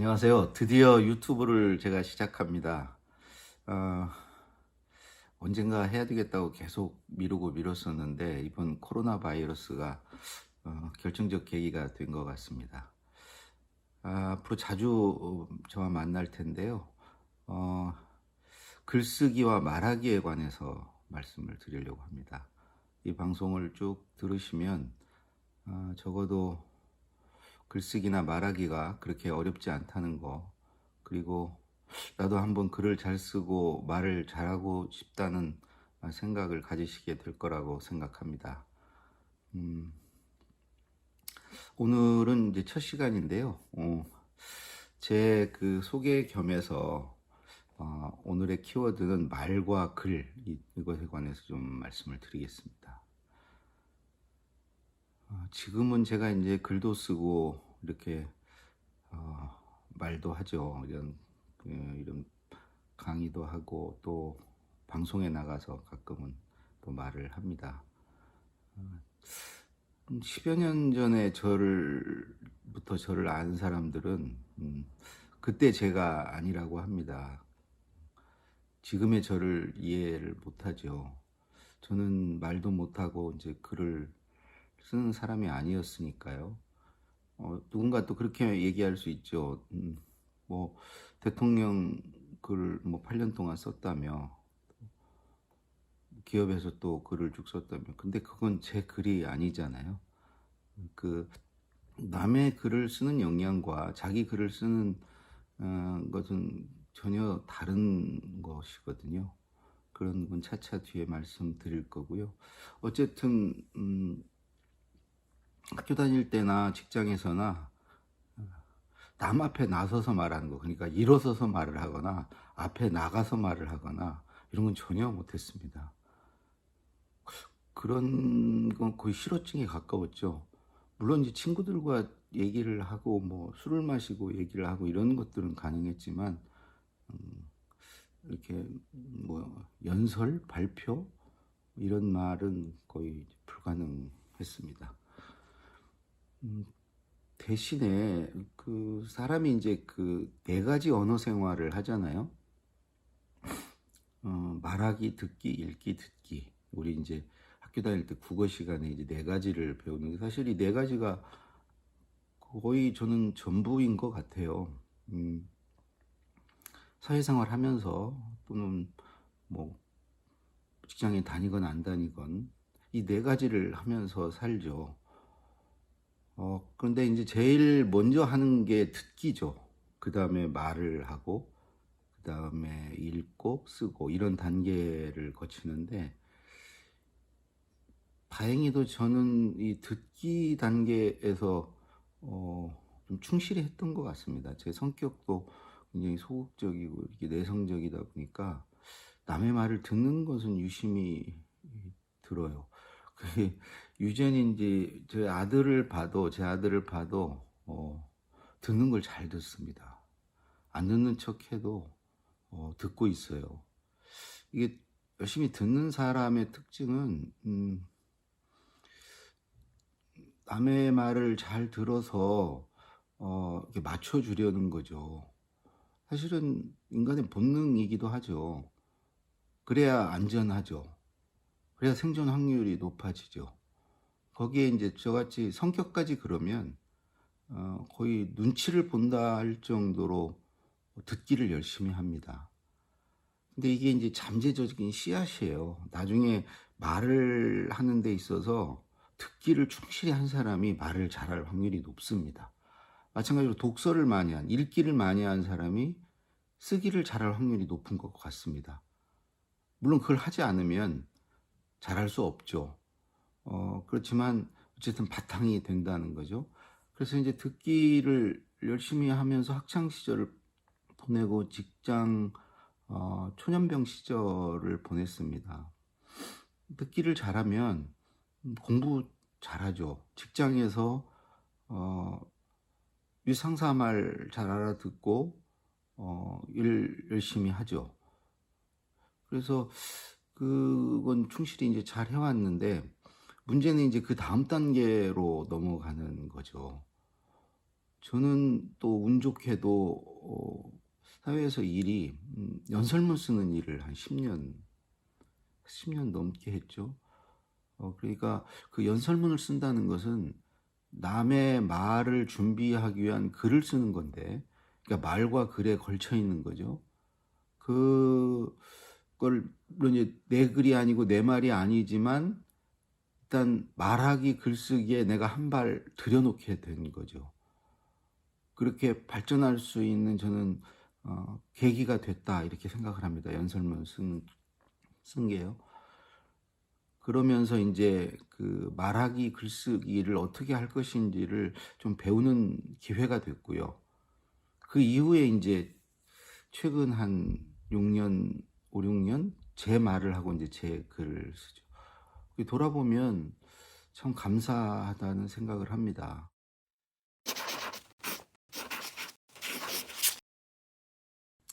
안녕하세요. 드디어 유튜브를 제가 시작합니다. 언젠가 해야 되겠다고 계속 미루고 미뤘었는데 이번 코로나 바이러스가 결정적 계기가 된 것 같습니다. 앞으로 자주 저와 만날 텐데요. 어, 글쓰기와 말하기에 관해서 말씀을 드리려고 합니다. 이 방송을 쭉 들으시면 적어도 글쓰기나 말하기가 그렇게 어렵지 않다는 거, 그리고 나도 한번 글을 잘 쓰고 말을 잘하고 싶다는 생각을 가지시게 될 거라고 생각합니다. 음, 오늘은 이제 첫 시간인데요. 제 그 소개 겸해서 오늘의 키워드는 말과 글, 이것에 관해서 좀 말씀을 드리겠습니다. 지금은 제가 이제 글도 쓰고 이렇게 말도 하죠. 이런 강의도 하고 또 방송에 나가서 가끔은 또 말을 합니다. 10여 년 전에 저를 아는 사람들은 그때 제가 아니라고 합니다. 지금의 저를 이해를 못하죠. 저는 말도 못하고 이제 글을 쓰는 사람이 아니었으니까요. 누군가 또 그렇게 얘기할 수 있죠. 뭐 대통령 글을 뭐 8년 동안 썼다며, 기업에서 또 글을 쭉 썼다며. 근데 그건 제 글이 아니잖아요. 그 남의 글을 쓰는 역량과 자기 글을 쓰는 것은 전혀 다른 것이거든요. 그런 건 차차 뒤에 말씀드릴 거고요. 어쨌든 학교 다닐 때나 직장에서나 남 앞에 나서서 말하는 거, 그러니까 일어서서 말을 하거나 앞에 나가서 말을 하거나 이런 건 전혀 못했습니다. 그런 건 거의 실어증에 가까웠죠. 물론 이제 친구들과 얘기를 하고 뭐 술을 마시고 얘기를 하고 이런 것들은 가능했지만 이렇게 뭐 연설, 발표 이런 말은 거의 불가능했습니다. 대신에 그 사람이 이제 그 네 가지 언어 생활을 하잖아요. 말하기, 듣기, 읽기, 듣기. 우리 이제 학교 다닐 때 국어 시간에 이제 네 가지를 배우는데, 사실 이 네 가지가 거의 저는 전부인 것 같아요. 사회생활 하면서 또는 뭐 직장에 다니건 안 다니건 이 네 가지를 하면서 살죠. 그런데 이제 제일 먼저 하는 게 듣기죠. 그 다음에 말을 하고, 그 다음에 읽고 쓰고 이런 단계를 거치는데, 다행히도 저는 이 듣기 단계에서 좀 충실히 했던 것 같습니다. 제 성격도 굉장히 소극적이고 이렇게 내성적이다 보니까 남의 말을 듣는 것은 유심히 들어요. 그게 유전인지 제 아들을 봐도 듣는 걸 잘 듣습니다. 안 듣는 척해도 듣고 있어요. 이게 열심히 듣는 사람의 특징은 남의 말을 잘 들어서 이렇게 맞춰주려는 거죠. 사실은 인간의 본능이기도 하죠. 그래야 안전하죠. 그래야 생존 확률이 높아지죠. 거기에 이제 저같이 성격까지 그러면 거의 눈치를 본다 할 정도로 듣기를 열심히 합니다. 근데 이게 이제 잠재적인 씨앗이에요. 나중에 말을 하는 데 있어서 듣기를 충실히 한 사람이 말을 잘할 확률이 높습니다. 마찬가지로 독서를 많이 읽기를 많이 한 사람이 쓰기를 잘할 확률이 높은 것 같습니다. 물론 그걸 하지 않으면 잘할 수 없죠. 그렇지만 어쨌든 바탕이 된다는 거죠. 그래서 이제 듣기를 열심히 하면서 학창 시절을 보내고 직장 초년병 시절을 보냈습니다. 듣기를 잘하면 공부 잘하죠. 직장에서 윗상사 말 잘 알아듣고 일 열심히 하죠. 그래서 그건 충실히 이제 잘 해왔는데, 문제는 이제 그 다음 단계로 넘어가는 거죠. 저는 또 운 좋게도 사회에서 일이 연설문 쓰는 일을 한 10년 넘게 했죠. 그러니까 그 연설문을 쓴다는 것은 남의 말을 준비하기 위한 글을 쓰는 건데, 그러니까 말과 글에 걸쳐 있는 거죠. 그걸 물론 이제 내 글이 아니고 내 말이 아니지만 일단 말하기 글쓰기에 내가 한 발 들여놓게 된 거죠. 그렇게 발전할 수 있는 저는 계기가 됐다 이렇게 생각을 합니다. 연설문 쓴 게요. 그러면서 이제 그 말하기 글쓰기를 어떻게 할 것인지를 좀 배우는 기회가 됐고요. 그 이후에 이제 최근 한 6년, 5, 6년 제 말을 하고 이제 제 글을 쓰죠. 돌아보면 참 감사하다는 생각을 합니다.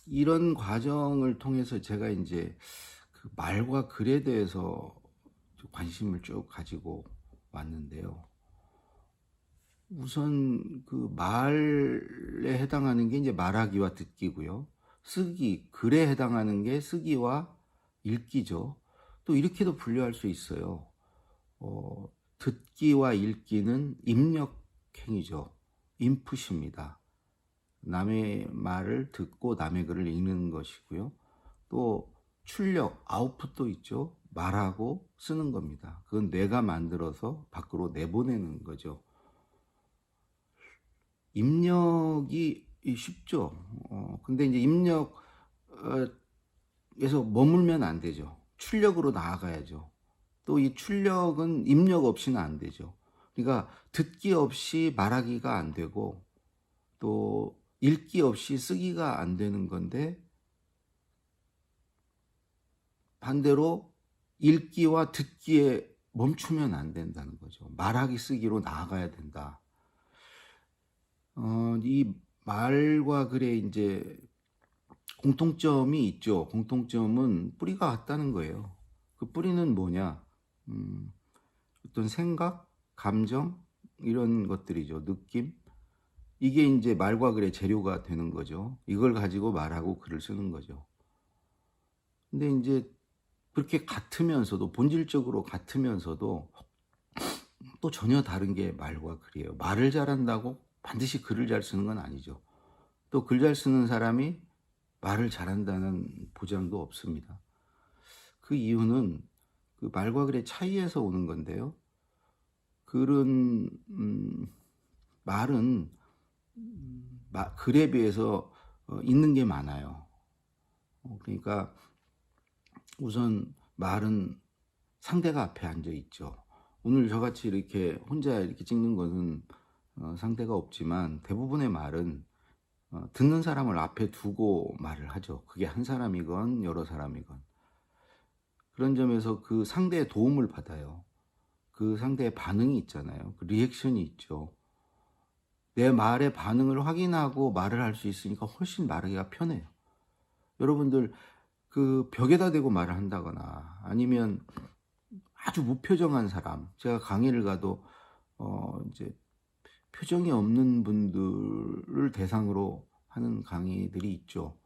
이런 과정을 통해서 제가 이제 그 말과 글에 대해서 관심을 쭉 가지고 왔는데요. 우선 그 말에 해당하는 게 이제 말하기와 듣기고요. 쓰기, 글에 해당하는 게 쓰기와 읽기죠. 또 이렇게도 분류할 수 있어요. 듣기와 읽기는 입력행위죠. 인풋입니다. 남의 말을 듣고 남의 글을 읽는 것이고요. 또 출력, 아웃풋도 있죠. 말하고 쓰는 겁니다. 그건 내가 만들어서 밖으로 내보내는 거죠. 입력이 쉽죠. 근데 이제 입력에서 머물면 안 되죠. 출력으로 나아가야죠. 또 이 출력은 입력 없이는 안 되죠. 그러니까 듣기 없이 말하기가 안 되고 또 읽기 없이 쓰기가 안 되는 건데, 반대로 읽기와 듣기에 멈추면 안 된다는 거죠. 말하기 쓰기로 나아가야 된다. 이 말과 글에 이제 공통점이 있죠. 공통점은 뿌리가 같다는 거예요. 그 뿌리는 뭐냐? 어떤 생각, 감정 이런 것들이죠. 느낌. 이게 이제 말과 글의 재료가 되는 거죠. 이걸 가지고 말하고 글을 쓰는 거죠. 근데 이제 그렇게 같으면서도, 본질적으로 같으면서도 또 전혀 다른 게 말과 글이에요. 말을 잘한다고 반드시 글을 잘 쓰는 건 아니죠. 또 글 잘 쓰는 사람이 말을 잘한다는 보장도 없습니다. 그 이유는 그 말과 글의 차이에서 오는 건데요. 말은 글에 비해서 있는 게 많아요. 그러니까 우선 말은 상대가 앞에 앉아 있죠. 오늘 저같이 이렇게 혼자 이렇게 찍는 것은 상대가 없지만 대부분의 말은 듣는 사람을 앞에 두고 말을 하죠. 그게 한 사람이건 여러 사람이건. 그런 점에서 그 상대의 도움을 받아요. 그 상대의 반응이 있잖아요. 그 리액션이 있죠. 내 말의 반응을 확인하고 말을 할 수 있으니까 훨씬 말하기가 편해요. 여러분들 그 벽에다 대고 말을 한다거나 아니면 아주 무표정한 사람, 제가 강의를 가도 이제 표정이 없는 분들을 대상으로 하는 강의들이 있죠.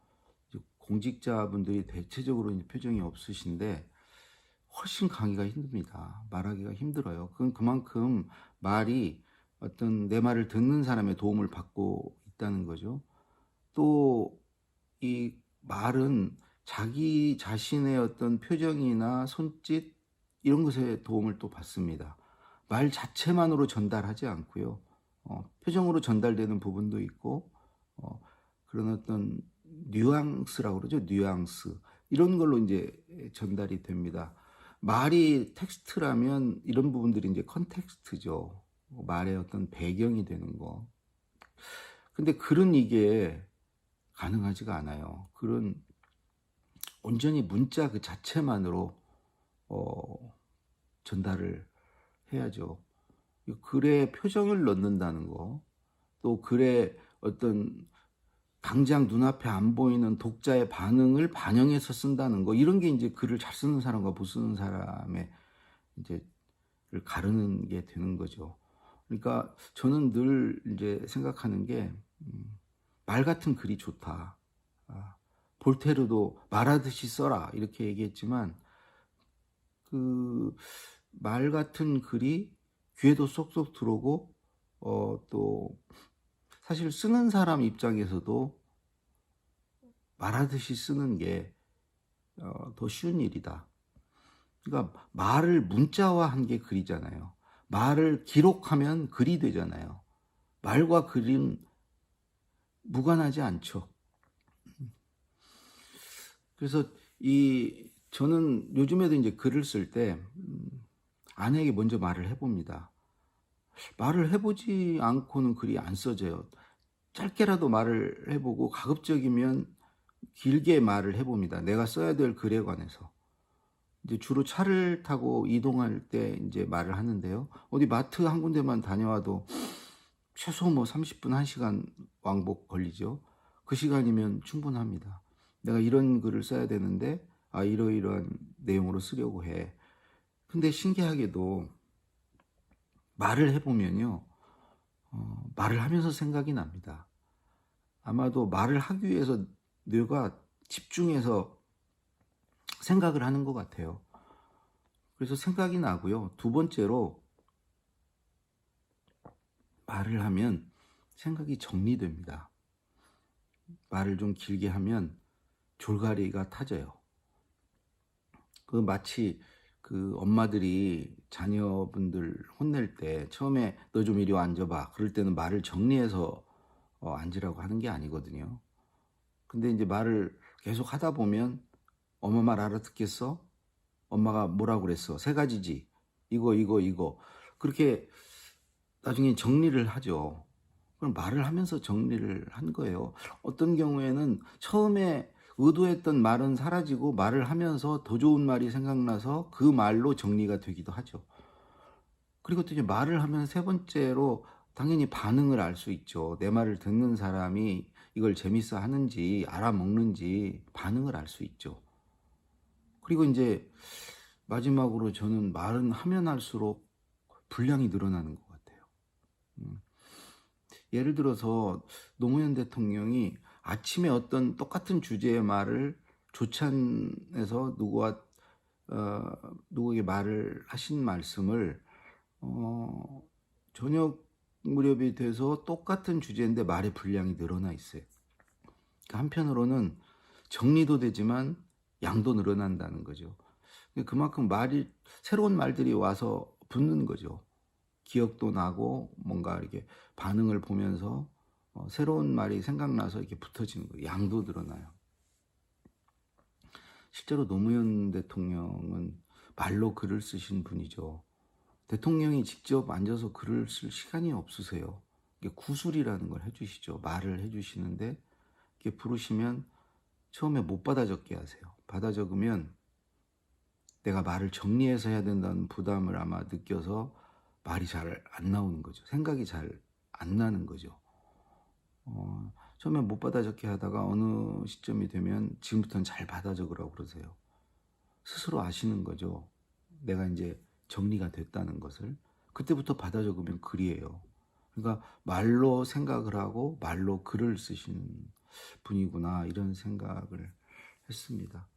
공직자분들이 대체적으로 표정이 없으신데 훨씬 강의가 힘듭니다. 말하기가 힘들어요. 그건 그만큼 말이 어떤 내 말을 듣는 사람의 도움을 받고 있다는 거죠. 또 이 말은 자기 자신의 어떤 표정이나 손짓 이런 것에 도움을 또 받습니다. 말 자체만으로 전달하지 않고요. 표정으로 전달되는 부분도 있고 그런 어떤 뉘앙스라고 그러죠. 뉘앙스 이런 걸로 이제 전달이 됩니다. 말이 텍스트라면 이런 부분들이 이제 컨텍스트죠. 말의 어떤 배경이 되는 거. 근데 글은 이게 가능하지가 않아요. 글은 온전히 문자 그 자체만으로 전달을 해야죠. 글에 표정을 넣는다는 거, 또 글에 어떤 당장 눈앞에 안 보이는 독자의 반응을 반영해서 쓴다는 거, 이런 게 이제 글을 잘 쓰는 사람과 못 쓰는 사람의 이제 가르는 게 되는 거죠. 그러니까 저는 늘 이제 생각하는 게 말 같은 글이 좋다. 볼테르도 말하듯이 써라 이렇게 얘기했지만 그 말 같은 글이 귀에도 쏙쏙 들어오고 또 사실 쓰는 사람 입장에서도 말하듯이 쓰는 게 더 쉬운 일이다. 그러니까 말을 문자화한 게 글이잖아요. 말을 기록하면 글이 되잖아요. 말과 글은 무관하지 않죠. 그래서 저는 요즘에도 이제 글을 쓸 때 아내에게 먼저 말을 해봅니다. 말을 해보지 않고는 글이 안 써져요. 짧게라도 말을 해보고 가급적이면 길게 말을 해봅니다. 내가 써야 될 글에 관해서. 이제 주로 차를 타고 이동할 때 이제 말을 하는데요. 어디 마트 한 군데만 다녀와도 최소 뭐 30분, 1시간 왕복 걸리죠. 그 시간이면 충분합니다. 내가 이런 글을 써야 되는데 이러이러한 내용으로 쓰려고 해. 근데 신기하게도 말을 해보면요. 말을 하면서 생각이 납니다. 아마도 말을 하기 위해서 뇌가 집중해서 생각을 하는 것 같아요. 그래서 생각이 나고요. 두 번째로 말을 하면 생각이 정리됩니다. 말을 좀 길게 하면 졸가리가 타져요. 마치 엄마들이 자녀분들 혼낼 때 처음에 너 좀 이리 와 앉아봐. 그럴 때는 말을 정리해서 앉으라고 하는 게 아니거든요. 근데 이제 말을 계속 하다 보면 엄마 말 알아듣겠어? 엄마가 뭐라고 그랬어? 세 가지지. 이거. 그렇게 나중에 정리를 하죠. 그럼 말을 하면서 정리를 한 거예요. 어떤 경우에는 처음에 의도했던 말은 사라지고 말을 하면서 더 좋은 말이 생각나서 그 말로 정리가 되기도 하죠. 그리고 또 이제 말을 하면 세 번째로 당연히 반응을 알 수 있죠. 내 말을 듣는 사람이 이걸 재밌어 하는지 알아먹는지 반응을 알 수 있죠. 그리고 이제 마지막으로 저는 말은 하면 할수록 분량이 늘어나는 것 같아요. 예를 들어서 노무현 대통령이 아침에 어떤 똑같은 주제의 말을 조찬해서 누구에게 말을 하신 말씀을 저녁 무렵이 돼서 똑같은 주제인데 말의 분량이 늘어나 있어요. 한편으로는 정리도 되지만 양도 늘어난다는 거죠. 그만큼 새로운 말들이 와서 붙는 거죠. 기억도 나고 뭔가 이렇게 반응을 보면서 새로운 말이 생각나서 이렇게 붙어지는 거예요. 양도 늘어나요. 실제로 노무현 대통령은 말로 글을 쓰신 분이죠. 대통령이 직접 앉아서 글을 쓸 시간이 없으세요. 구술이라는 걸 해주시죠. 말을 해주시는데 이렇게 부르시면 처음에 못 받아 적게 하세요. 받아 적으면 내가 말을 정리해서 해야 된다는 부담을 아마 느껴서 말이 잘 안 나오는 거죠. 생각이 잘 안 나는 거죠. 처음에 못 받아 적게 하다가 어느 시점이 되면 지금부터는 잘 받아 적으라고 그러세요. 스스로 아시는 거죠. 내가 이제 정리가 됐다는 것을. 그때부터 받아 적으면 글이에요. 그러니까 말로 생각을 하고 말로 글을 쓰신 분이구나 이런 생각을 했습니다.